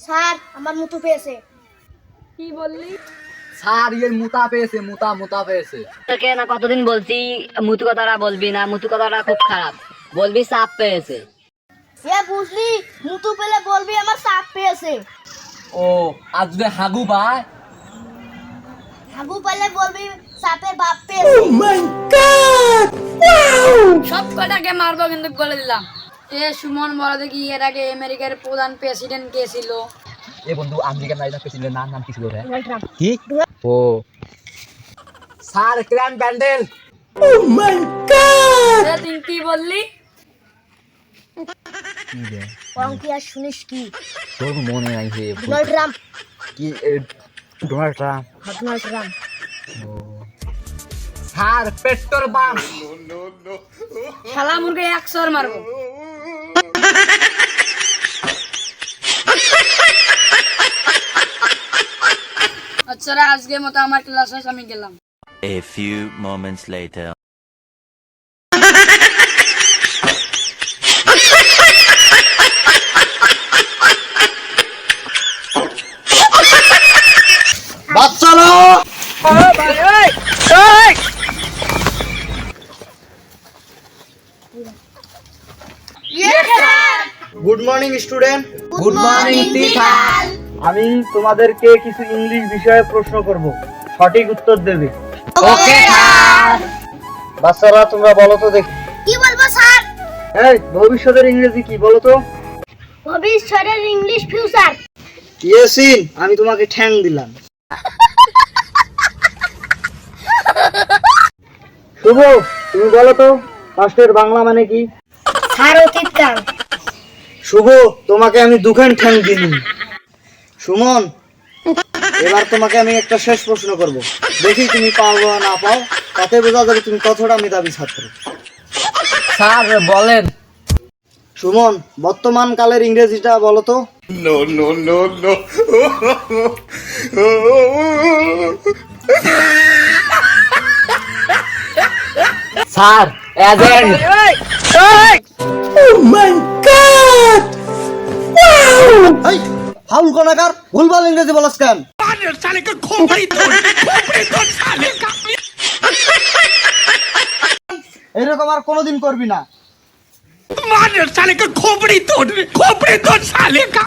Sir আমার মুতু পেয়েছে। কি বললি? স্যার মুতা পেয়েছে, মুতা পেয়েছে। তোকে না কতদিন বলছি মুতু কথাটা বলবি না, মুতু কথাটা খুব খারাপ, বলবি সাপ পেয়েছে। বুঝলি, মুতু পেলে বলবি আমার সাপ পেয়েছে। ও আর যদি হাগু পায়? হাগু পেলে বলবি সাপের বাপ পেয়েছে। সব কটাকে মারবো কিন্তু বলে দিলাম। সুমন বলা দেখি এর আগে আমেরিকার প্রধান প্রেসিডেন্ট কে ছিল? বন্ধু, আমেরিকার প্রেসিডেন্টের নাম কি ছিল রে? Donald Trump. কি? ও স্যার ক্র্যান ব্যান্ডেল। তুই কি বললি? কি আর শুনিস কি? তোর মনে নাই হে? Donald Trump. কি Donald Trump? Donald Trump. Sir petrol pump. শালা মুরগে 100 মারবো। আচ্ছা রে, আজকের মতো আমার ক্লাস শেষ, আমি গেলাম। A few moments later. বাচ্চারা good morning student. Good morning teacher. আমি তোমাদেরকে কিছু ইংলিশ বিষয়ে প্রশ্ন করব, সঠিক উত্তর দেবে। Okay sir. বাচ্চারা তোমরা বলো তো দেখি। কি বলবো স্যার? এই ভবিষ্যতের ইংরেজি কি বলো তো? ভবিষ্যতের ইংলিশ ফিউচার। ইয়েসিন, আমি তোমাকে ঠ্যাং দিলাম। শুভ, তুমি বলো তো পাস্টের বাংলা মানে কি? স্যার অতীতকাল। শুভ, তোমাকে আমি দুখান ঠ্যাং দিলাম। সুমন, এবার তোমাকে আমি একটা শেষ প্রশ্ন করব, দেখি তুমি পাও বা না পাও, তাতে বোঝা যাবে তুমি কতটা মেধাবী ছাত্র। স্যার বলেন। সুমন, বর্তমান কালের ইংরেজিটা বলো তো। Sir agent. এই ফাউল কোনাকার, ভুলভাল ইংরেজি বলছ কেন? এরকম আর কোনোদিন করবি না। साले का खोपड़ी तोड़ साले का